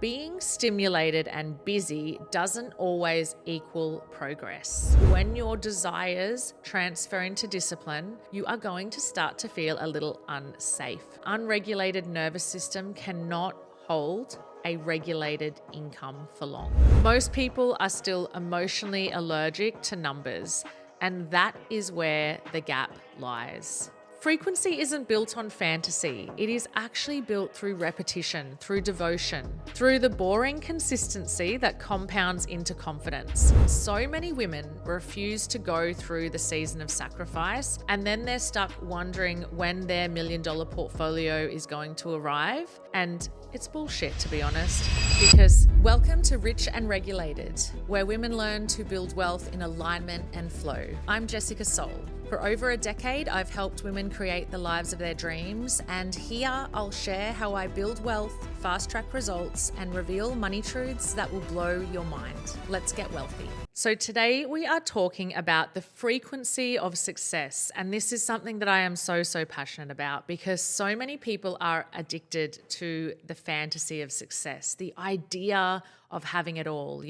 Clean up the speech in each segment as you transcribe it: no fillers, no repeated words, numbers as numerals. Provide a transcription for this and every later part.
being stimulated and busy doesn't always equal progress. When your desires transfer into discipline, you are going to start to feel a little unsafe. Unregulated nervous system cannot hold a regulated income for long. Most people are still emotionally allergic to numbers, and that is where the gap lies. Frequency isn't built on fantasy. It is actually built through repetition, through devotion, through the boring consistency that compounds into confidence. So many women refuse to go through the season of sacrifice, and then they're stuck wondering when their $1 million portfolio is going to arrive. And it's bullshit, to be honest, because welcome to Rich and Regulated, where women learn to build wealth in alignment and flow. I'm Jessica Soul. For over a decade, I've helped women create the lives of their dreams, and here I'll share how I build wealth, fast-track results, and reveal money truths that will blow your mind. Let's get wealthy. So today we are talking about the frequency of success, and this is something that I am so passionate about because so many people are addicted to the fantasy of success, the idea of having it all,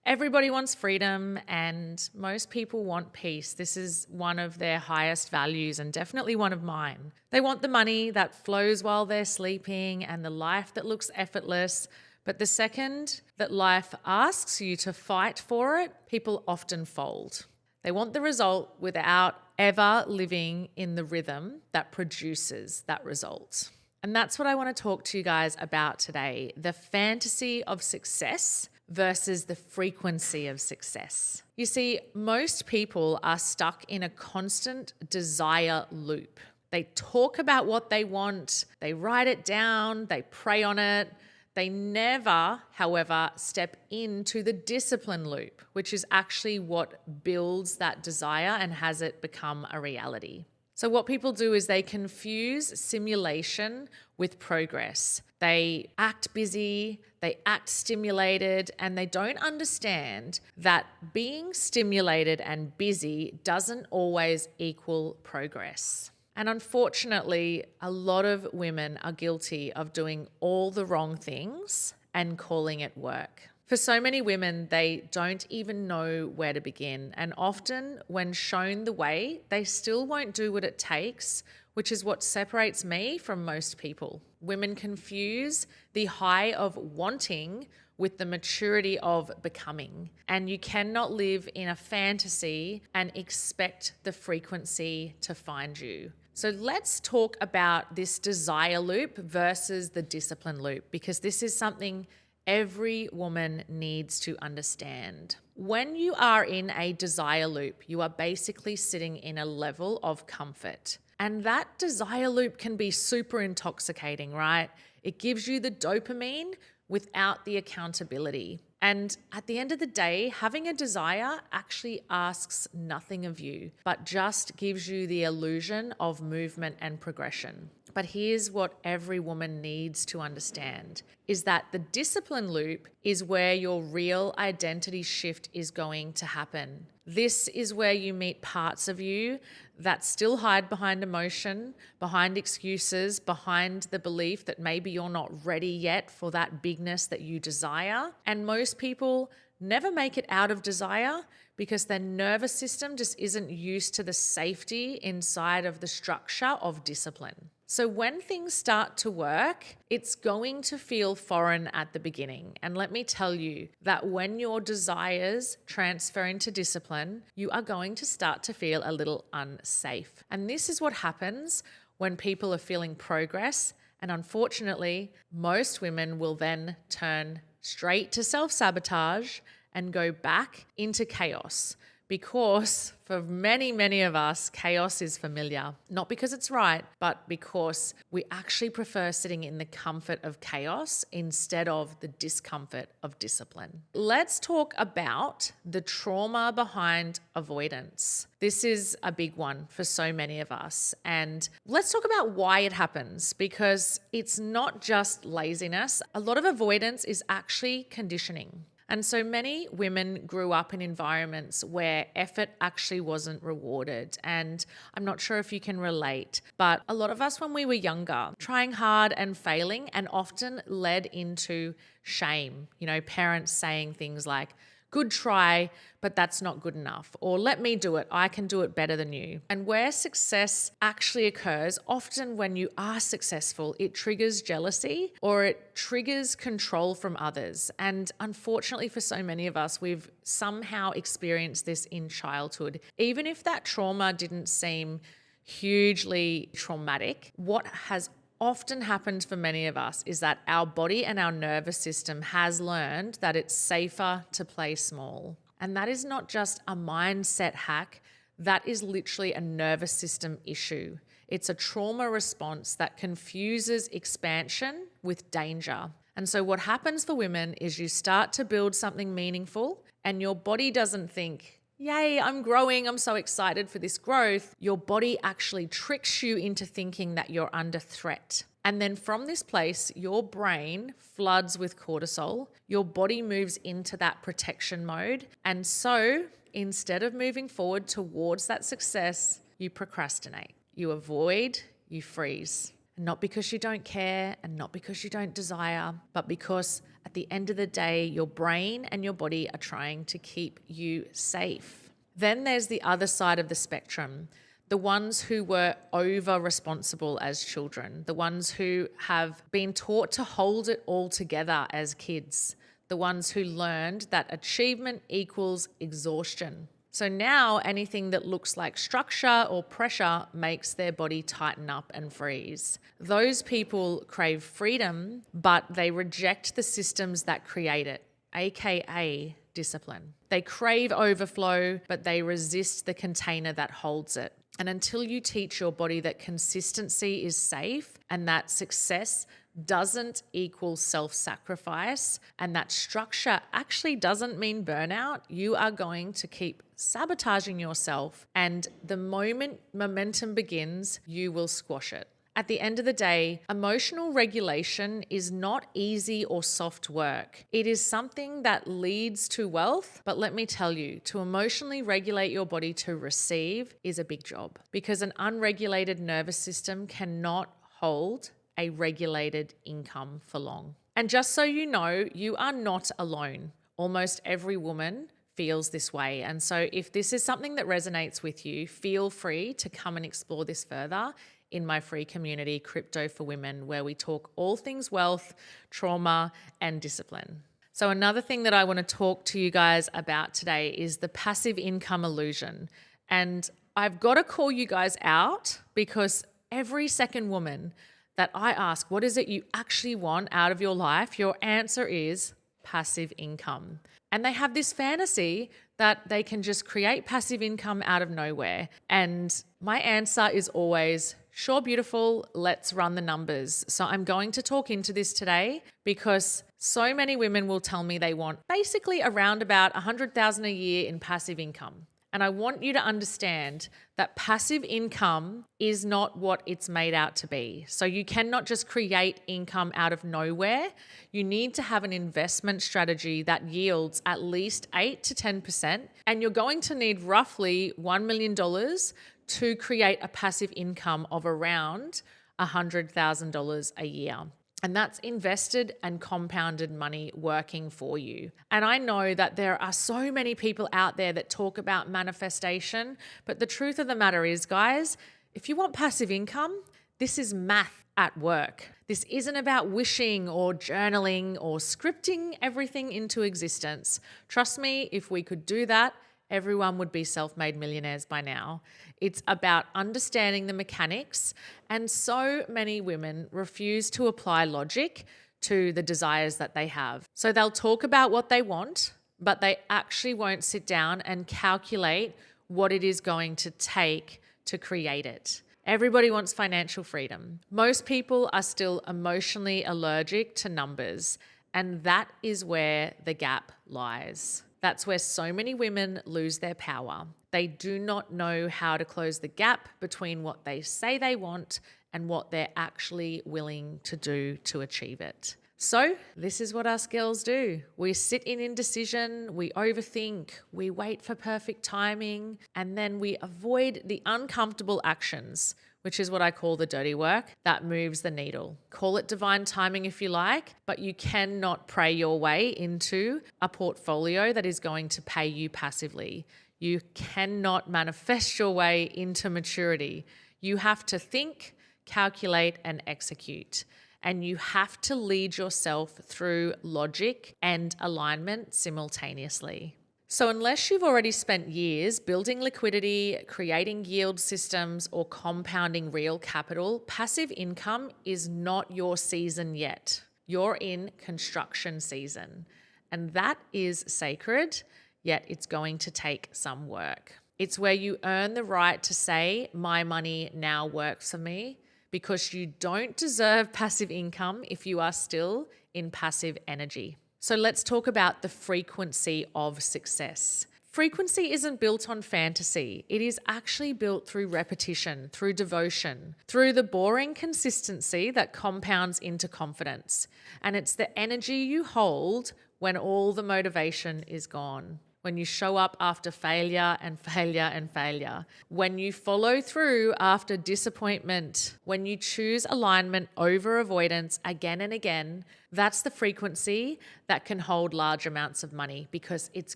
Everybody wants freedom and most people want peace. This is one of their highest values and definitely one of mine. They want the money that flows while they're sleeping and the life that looks effortless. But the second that life asks you to fight for it, people often fold. They want the result without ever living in the rhythm that produces that result. And that's what I want to talk to you guys about today, the fantasy of success versus the frequency of success. You see, most people are stuck in a constant desire loop. They talk about what they want, they write it down, they pray on it. They never, however, step into the discipline loop, which is actually what builds that desire and has it become a reality. So what people do is they confuse simulation with progress. They act busy, they act stimulated, and they don't understand that being stimulated and busy doesn't always equal progress. And unfortunately, a lot of women are guilty of doing all the wrong things and calling it work. For so many women, they don't even know where to begin. And often when shown the way, they still won't do what it takes, which is what separates me from most people. Women confuse the high of wanting with the maturity of becoming. And you cannot live in a fantasy and expect the frequency to find you. So let's talk about this desire loop versus the discipline loop, because this is something every woman needs to understand. When you are in a desire loop, you are basically sitting in a level of comfort. And that desire loop can be super intoxicating, right? It gives you the dopamine without the accountability. And at the end of the day, having a desire actually asks nothing of you, but just gives you the illusion of movement and progression. But here's what every woman needs to understand, is that the discipline loop is where your real identity shift is going to happen. This is where you meet parts of you that still hide behind emotion, behind excuses, behind the belief that maybe you're not ready yet for that bigness that you desire. And most people never make it out of desire because their nervous system just isn't used to the safety inside of the structure of discipline. So when things start to work, it's going to feel foreign at the beginning. And let me tell you that when your desires transfer into discipline, you are going to start to feel a little unsafe. And this is what happens when people are feeling progress. And unfortunately, most women will then turn straight to self-sabotage and go back into chaos. Because for many of us, chaos is familiar. Not because it's right, but because we actually prefer sitting in the comfort of chaos instead of the discomfort of discipline. Let's talk about the trauma behind avoidance. This is a big one for so many of us. And let's talk about why it happens, because it's not just laziness. A lot of avoidance is actually conditioning. And so many women grew up in environments where effort actually wasn't rewarded. And I'm not sure if you can relate, but a lot of us when we were younger, trying hard and failing and often led into shame. Parents saying things like, good try, but that's not good enough. Or let me do it. I can do it better than you. And where success actually occurs, often when you are successful, it triggers jealousy or it triggers control from others. And unfortunately for so many of us, we've somehow experienced this in childhood. Even if that trauma didn't seem hugely traumatic, what has often happens for many of us is that our body and our nervous system has learned that it's safer to play small. And that is not just a mindset hack, that is literally a nervous system issue. It's a trauma response that confuses expansion with danger. And so what happens for women is you start to build something meaningful and your body doesn't think, yay, I'm growing, I'm so excited for this growth. Your body actually tricks you into thinking that you're under threat. And then from this place, your brain floods with cortisol. Your body moves into that protection mode. And so instead of moving forward towards that success, you procrastinate, you avoid, you freeze. And not because you don't care and not because you don't desire, but because at the end of the day, your brain and your body are trying to keep you safe. Then there's the other side of the spectrum, the ones who were over-responsible as children, the ones who have been taught to hold it all together as kids, the ones who learned that achievement equals exhaustion. So now anything that looks like structure or pressure makes their body tighten up and freeze. Those people crave freedom, but they reject the systems that create it, aka discipline. They crave overflow, but they resist the container that holds it. And until you teach your body that consistency is safe and that success doesn't equal self-sacrifice and that structure actually doesn't mean burnout, you are going to keep sabotaging yourself. And the moment momentum begins, you will squash it. At the end of the day, emotional regulation is not easy or soft work. It is something that leads to wealth. But let me tell you, to emotionally regulate your body to receive is a big job because an unregulated nervous system cannot hold a regulated income for long. And just so you know, you are not alone. Almost every woman feels this way. And so if this is something that resonates with you, feel free to come and explore this further in my free community, Crypto for Women, where we talk all things wealth, trauma, and discipline. So another thing that I want to talk to you guys about today is the passive income illusion. And I've got to call you guys out because every second woman that I ask, what is it you actually want out of your life? Your answer is passive income. And they have this fantasy that they can just create passive income out of nowhere. And my answer is always, sure, beautiful, let's run the numbers. So I'm going to talk into this today because so many women will tell me they want basically around about $100,000 a year in passive income. And I want you to understand that passive income is not what it's made out to be. So you cannot just create income out of nowhere. You need to have an investment strategy that yields at least 8 to 10%. And you're going to need roughly $1 million to create a passive income of around $100,000 a year. And that's invested and compounded money working for you. And I know that there are so many people out there that talk about manifestation, but the truth of the matter is, guys, if you want passive income, this is math at work. This isn't about wishing or journaling or scripting everything into existence. Trust me, if we could do that, everyone would be self-made millionaires by now. It's about understanding the mechanics, and so many women refuse to apply logic to the desires that they have. So they'll talk about what they want, but they actually won't sit down and calculate what it is going to take to create it. Everybody wants financial freedom. Most people are still emotionally allergic to numbers, and that is where the gap lies. That's where so many women lose their power. They do not know how to close the gap between what they say they want and what they're actually willing to do to achieve it. So this is what us girls do. We sit in indecision, we overthink, we wait for perfect timing, and then we avoid the uncomfortable actions, which is what I call the dirty work that moves the needle. Call it divine timing if you like, but you cannot pray your way into a portfolio that is going to pay you passively. You cannot manifest your way into maturity. You have to think, calculate, and execute. And you have to lead yourself through logic and alignment simultaneously. So unless you've already spent years building liquidity, creating yield systems, or compounding real capital, passive income is not your season yet. You're in construction season. And that is sacred, yet it's going to take some work. It's where you earn the right to say, my money now works for me, because you don't deserve passive income if you are still in passive energy. So let's talk about the frequency of success. Frequency isn't built on fantasy. It is actually built through repetition, through devotion, through the boring consistency that compounds into confidence. And it's the energy you hold when all the motivation is gone. When you show up after failure and failure and failure, when you follow through after disappointment, when you choose alignment over avoidance again and again, that's the frequency that can hold large amounts of money because it's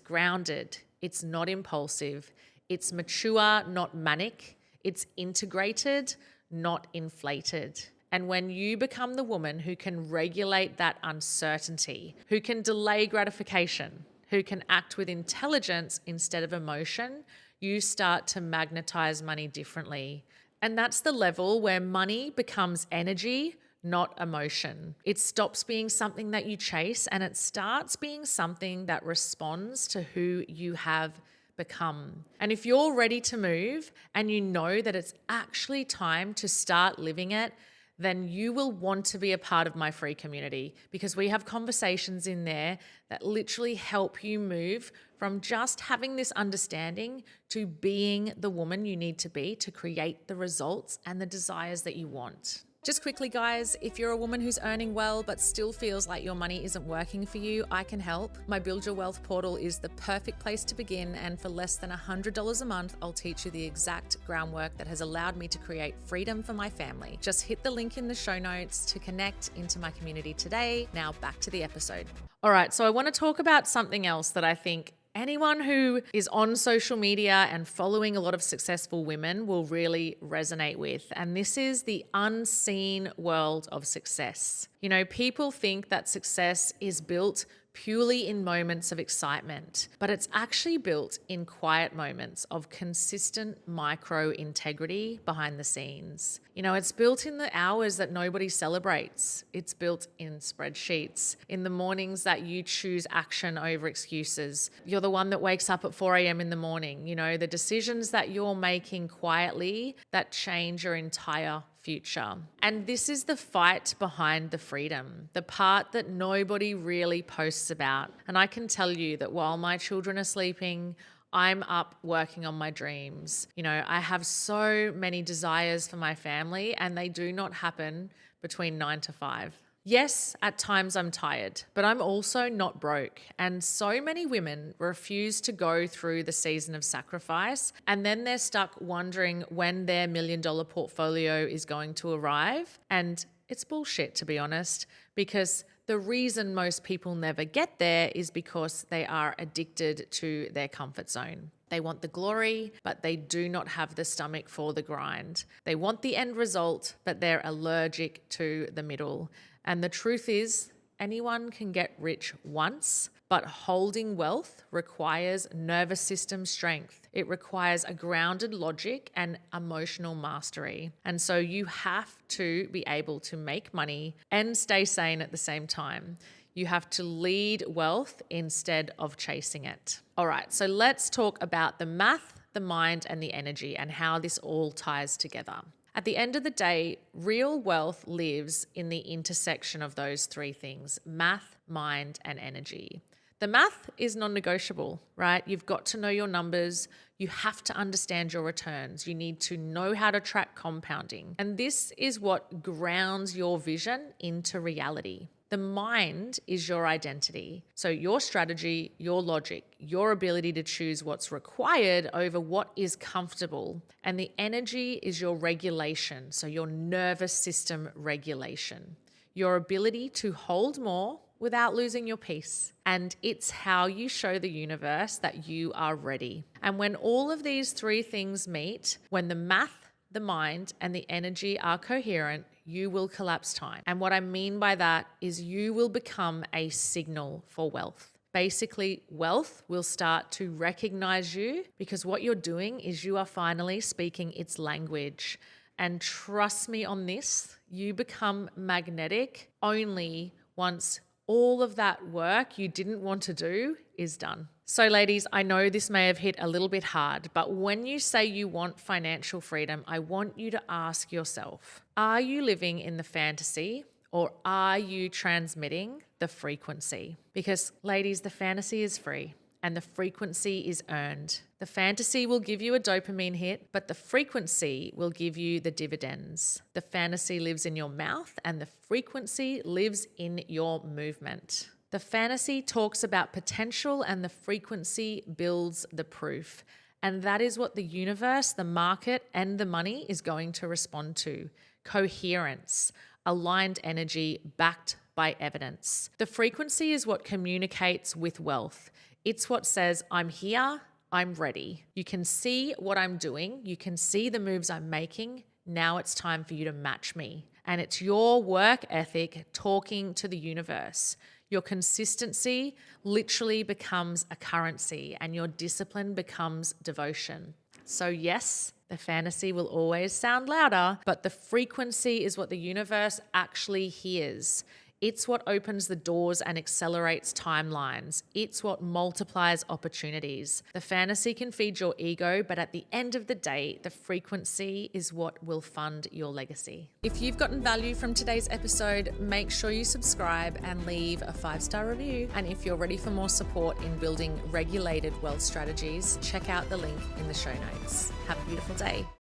grounded, it's not impulsive, it's mature, not manic, it's integrated, not inflated. And when you become the woman who can regulate that uncertainty, who can delay gratification, who can act with intelligence instead of emotion, you start to magnetize money differently. And that's the level where money becomes energy, not emotion. It stops being something that you chase and it starts being something that responds to who you have become. And if you're ready to move and you know that it's actually time to start living it, then you will want to be a part of my free community because we have conversations in there that literally help you move from just having this understanding to being the woman you need to be to create the results and the desires that you want. Just quickly, guys, if you're a woman who's earning well but still feels like your money isn't working for you, I can help. My Build Your Wealth portal is the perfect place to begin, and for less than $100 a month, I'll teach you the exact groundwork that has allowed me to create freedom for my family. Just hit the link in the show notes to connect into my community today. Now back to the episode. All right, so I want to talk about something else that I think anyone who is on social media and following a lot of successful women will really resonate with. And this is the unseen world of success. You know, people think that success is built purely in moments of excitement, but it's actually built in quiet moments of consistent micro integrity behind the scenes. You know, it's built in the hours that nobody celebrates. It's built in spreadsheets, in the mornings that you choose action over excuses. You're the one that wakes up at 4 a.m. in the morning. You know, the decisions that you're making quietly that change your entire future. And this is the fight behind the freedom, the part that nobody really posts about. And I can tell you that while my children are sleeping, I'm up working on my dreams. You know, I have so many desires for my family and they do not happen between 9 to 5. Yes, at times I'm tired, but I'm also not broke. And so many women refuse to go through the season of sacrifice, and then they're stuck wondering when their $1 million portfolio is going to arrive. And it's bullshit, to be honest, because the reason most people never get there is because they are addicted to their comfort zone. They want the glory, but they do not have the stomach for the grind. They want the end result, but they're allergic to the middle. And the truth is, anyone can get rich once, but holding wealth requires nervous system strength. It requires a grounded logic and emotional mastery. And so you have to be able to make money and stay sane at the same time. You have to lead wealth instead of chasing it. All right, so let's talk about the math, the mind, and the energy and how this all ties together. At the end of the day, real wealth lives in the intersection of those three things: math, mind, and energy. The math is non-negotiable, right? You've got to know your numbers. You have to understand your returns. You need to know how to track compounding. And this is what grounds your vision into reality. The mind is your identity. So your strategy, your logic, your ability to choose what's required over what is comfortable. And the energy is your regulation. So your nervous system regulation, your ability to hold more without losing your peace. And it's how you show the universe that you are ready. And when all of these three things meet, when the math, the mind, and the energy are coherent, you will collapse time. And what I mean by that is you will become a signal for wealth. Basically, wealth will start to recognize you because what you're doing is you are finally speaking its language. And trust me on this, you become magnetic only once all of that work you didn't want to do is done. So ladies, I know this may have hit a little bit hard, but when you say you want financial freedom, I want you to ask yourself, are you living in the fantasy or are you transmitting the frequency? Because ladies, the fantasy is free and the frequency is earned. The fantasy will give you a dopamine hit, but the frequency will give you the dividends. The fantasy lives in your mouth and the frequency lives in your movement. The fantasy talks about potential and the frequency builds the proof. And that is what the universe, the market, and the money is going to respond to. Coherence, aligned energy backed by evidence. The frequency is what communicates with wealth. It's what says, I'm here, I'm ready. You can see what I'm doing. You can see the moves I'm making. Now it's time for you to match me. And it's your work ethic talking to the universe. Your consistency literally becomes a currency and your discipline becomes devotion. So yes, the fantasy will always sound louder, but the frequency is what the universe actually hears. It's what opens the doors and accelerates timelines. It's what multiplies opportunities. The fantasy can feed your ego, but at the end of the day, the frequency is what will fund your legacy. If you've gotten value from today's episode, make sure you subscribe and leave a 5-star review. And if you're ready for more support in building regulated wealth strategies, check out the link in the show notes. Have a beautiful day.